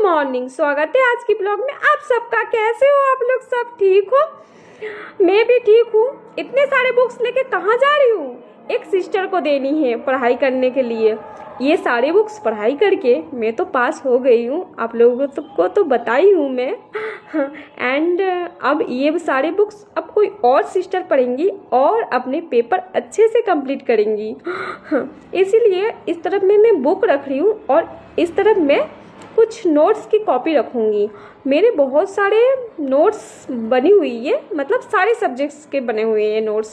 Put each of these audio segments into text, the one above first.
Morning. स्वागत है आज की ब्लॉग में आप सबका। कैसे हो आप लोग? सब ठीक हो? मैं भी ठीक हूँ। इतने सारे बुक्स लेके कहाँ जा रही हूँ? एक सिस्टर को देनी है पढ़ाई करने के लिए। ये सारे बुक्स पढ़ाई करके मैं तो पास हो गई हूँ, आप लोगों को तो बताई हूँ मैं। एंड अब ये सारे बुक्स अब कोई और सिस्टर पढ़ेंगी और अपने पेपर अच्छे से कंप्लीट करेंगी। इसीलिए इस तरफ में मैं बुक रख रही हूँ और इस तरफ मैं कुछ नोट्स की कॉपी रखूँगी। मेरे बहुत सारे नोट्स बनी हुई है, मतलब सारे सब्जेक्ट्स के बने हुए हैं नोट्स।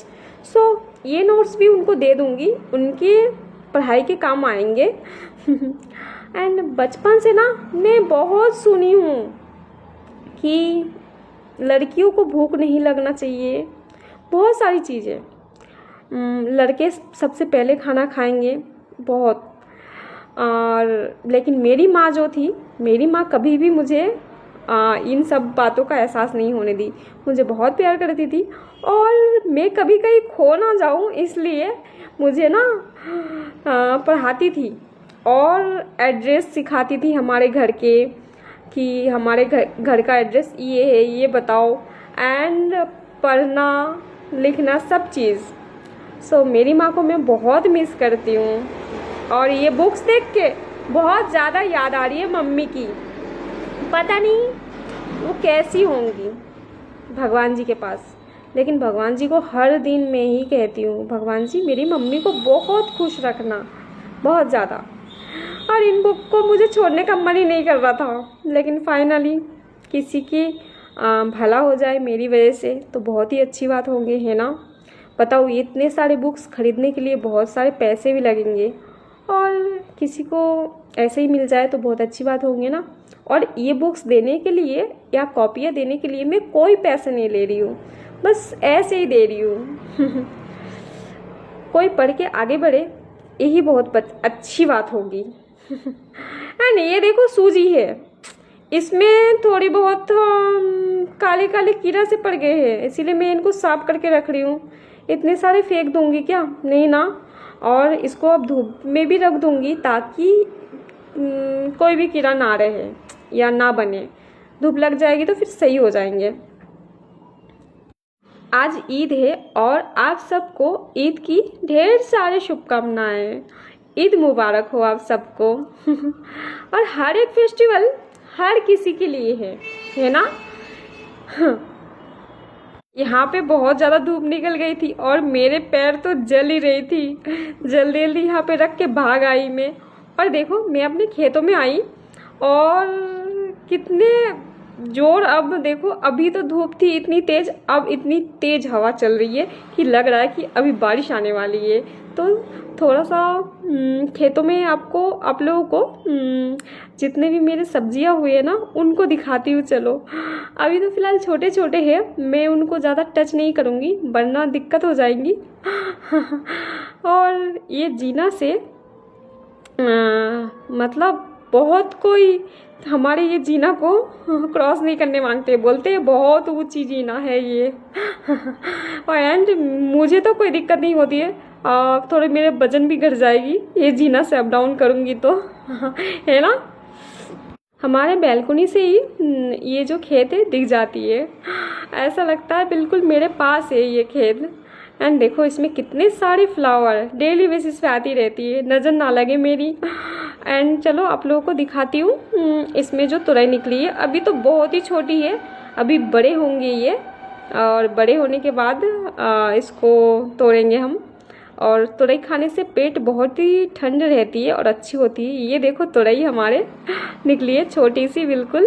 सो ये नोट्स भी उनको दे दूँगी, उनके पढ़ाई के काम आएंगे। एंड बचपन से ना मैं बहुत सुनी हूँ कि लड़कियों को भूख नहीं लगना चाहिए, बहुत सारी चीज़ें। लड़के सबसे पहले खाना खाएंगे बहुत। और लेकिन मेरी माँ जो थी, मेरी माँ कभी भी मुझे इन सब बातों का एहसास नहीं होने दी। मुझे बहुत प्यार करती थी और मैं कभी कहीं खो ना जाऊँ इसलिए मुझे ना पढ़ाती थी और एड्रेस सिखाती थी हमारे घर के, कि हमारे घर का एड्रेस ये है, ये बताओ। एंड पढ़ना लिखना सब चीज़। सो मेरी माँ को मैं बहुत मिस करती हूँ। और ये बुक्स देख के बहुत ज़्यादा याद आ रही है मम्मी की। पता नहीं वो कैसी होंगी भगवान जी के पास। लेकिन भगवान जी को हर दिन मैं ही कहती हूँ, भगवान जी मेरी मम्मी को बहुत खुश रखना, बहुत ज़्यादा। और इन बुक को मुझे छोड़ने का मन ही नहीं कर रहा था, लेकिन फाइनली किसी की भला हो जाए मेरी वजह से तो बहुत ही अच्छी बात होगी, है ना। बताओ, इतने सारे बुक्स खरीदने के लिए बहुत सारे पैसे भी लगेंगे और किसी को ऐसे ही मिल जाए तो बहुत अच्छी बात होंगी ना। और ये बुक्स देने के लिए या कॉपियाँ देने के लिए मैं कोई पैसे नहीं ले रही हूँ, बस ऐसे ही दे रही हूँ। कोई पढ़ के आगे बढ़े, यही बहुत अच्छी बात होगी। एंड ये देखो सूजी है, इसमें थोड़ी बहुत काले काले कीड़ा से पड़ गए हैं, इसीलिए मैं इनको साफ करके रख रही हूँ। इतने सारे फेंक दूँगी क्या? नहीं ना। और इसको अब धूप में भी रख दूँगी ताकि कोई भी कीड़ा ना रहे या ना बने। धूप लग जाएगी तो फिर सही हो जाएंगे। आज ईद है और आप सबको ईद की ढेर सारी शुभकामनाएं। ईद मुबारक हो आप सबको। और हर एक फेस्टिवल हर किसी के लिए है ना। यहाँ पे बहुत ज़्यादा धूप निकल गई थी और मेरे पैर तो जल ही रही थी। जल्दी जल्दी यहाँ पे रख के भाग आई मैं। और देखो मैं अपने खेतों में आई और कितने जोर, अब देखो अभी तो धूप थी इतनी तेज़, अब इतनी तेज़ हवा चल रही है कि लग रहा है कि अभी बारिश आने वाली है। तो थोड़ा सा खेतों में आप लोगों को जितने भी मेरे सब्जियां हुई है ना उनको दिखाती हूँ। चलो, अभी तो फ़िलहाल छोटे छोटे हैं, मैं उनको ज़्यादा टच नहीं करूँगी वरना दिक्कत हो जाएंगी। और ये जीना से मतलब बहुत कोई हमारे ये जीना को क्रॉस नहीं करने मांगते, बोलते हैं बहुत ऊंची जीना है ये। और एंड मुझे तो कोई दिक्कत नहीं होती है, थोड़े मेरे वजन भी घट जाएगी ये जीना से अप डाउन करूँगी तो। है ना। हमारे बैल्कनी से ही ये जो खेत है दिख जाती है, ऐसा लगता है बिल्कुल मेरे पास है ये खेत। एंड देखो इसमें कितने सारे फ्लावर डेली बेसिस पे आती रहती है, नज़र ना लगे मेरी। एंड चलो आप लोगों को दिखाती हूँ इसमें जो तुरई निकली है। अभी तो बहुत ही छोटी है, अभी बड़े होंगे ये और बड़े होने के बाद इसको तोड़ेंगे हम। और तुरई खाने से पेट बहुत ही ठंड रहती है और अच्छी होती है। ये देखो तुरई हमारे निकली है छोटी सी बिल्कुल।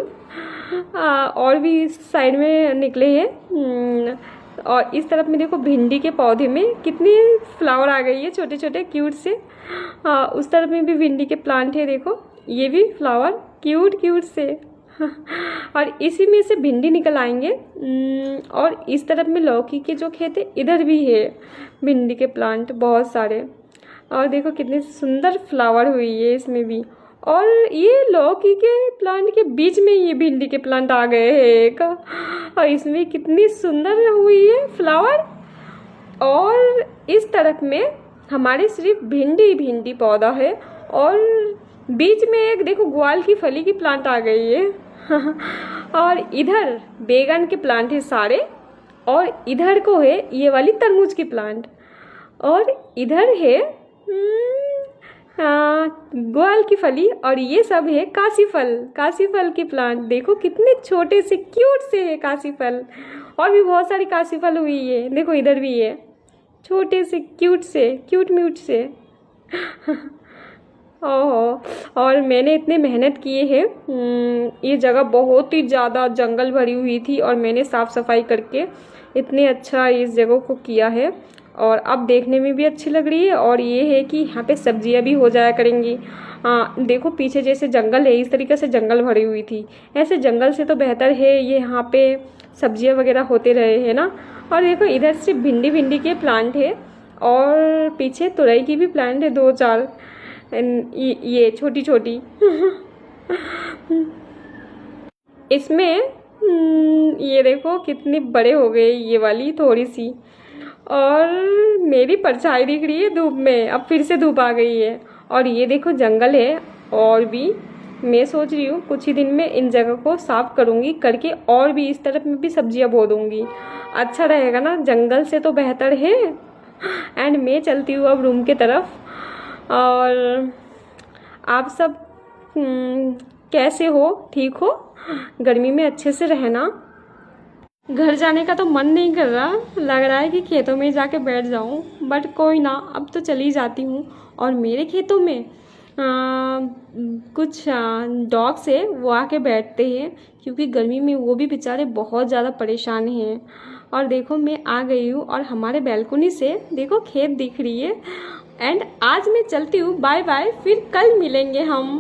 और भी साइड में निकले हैं। और इस तरफ में देखो भिंडी के पौधे में कितने फ्लावर आ गई है छोटे छोटे क्यूट से। उस तरफ में भी भिंडी के प्लांट है, देखो ये भी फ्लावर क्यूट क्यूट से। और इसी में से भिंडी निकल आएंगे। और इस तरफ में लौकी के जो खेत है इधर भी है भिंडी के प्लांट बहुत सारे। और देखो कितने सुंदर फ्लावर हुई है इसमें भी। और ये लौकी के प्लांट के बीच में ये भिंडी के प्लांट आ गए हैं एक, और इसमें कितनी सुंदर हुई है फ्लावर। और इस तरफ में हमारे सिर्फ भिंडी पौधा है और बीच में एक देखो ग्वाल की फली की प्लांट आ गई है। और इधर बैगन के प्लांट है सारे, और इधर को है ये वाली तरबूज की प्लांट, और इधर है ग्वाल की फली, और ये सब है काशी फल की प्लांट। देखो कितने छोटे से क्यूट से है काशी फल, और भी बहुत सारी काशी फल हुई है। देखो इधर भी है छोटे से क्यूट म्यूट से। ओहो, और मैंने इतने मेहनत किए हैं। ये जगह बहुत ही ज़्यादा जंगल भरी हुई थी, और मैंने साफ़ सफाई करके इतने अच्छा इस जगह को किया है, और अब देखने में भी अच्छी लग रही है। और ये है कि यहाँ पे सब्जियाँ भी हो जाया करेंगी। देखो पीछे जैसे जंगल है, इस तरीके से जंगल भरी हुई थी, ऐसे जंगल से तो बेहतर है ये यहाँ पे सब्जियाँ वगैरह होते रहे, है ना। और देखो इधर से भिंडी के प्लांट है, और पीछे तुरई की भी प्लांट है 2-4, ये छोटी छोटी। इसमें ये देखो कितनी बड़े हो गए, ये वाली थोड़ी सी, और मेरी परछाई दिख रही है धूप में। अब फिर से धूप आ गई है, और ये देखो जंगल है। और भी मैं सोच रही हूँ कुछ ही दिन में इन जगह को साफ करूँगी करके, और भी इस तरफ में भी सब्जियाँ बो दूँगी। अच्छा रहेगा ना, जंगल से तो बेहतर है। एंड मैं चलती हूँ अब रूम के तरफ। और आप सब कैसे हो, ठीक हो? गर्मी में अच्छे से रहना। घर जाने का तो मन नहीं कर रहा, लग रहा है कि खेतों में जाके बैठ जाऊं, बट कोई ना, अब तो चली जाती हूँ। और मेरे खेतों में कुछ डॉग्स है, वो आके बैठते हैं, क्योंकि गर्मी में वो भी बेचारे बहुत ज़्यादा परेशान हैं। और देखो मैं आ गई हूँ, और हमारे बैल्कनी से देखो खेत दिख रही है। एंड आज मैं चलती हूँ, बाय बाय, फिर कल मिलेंगे हम।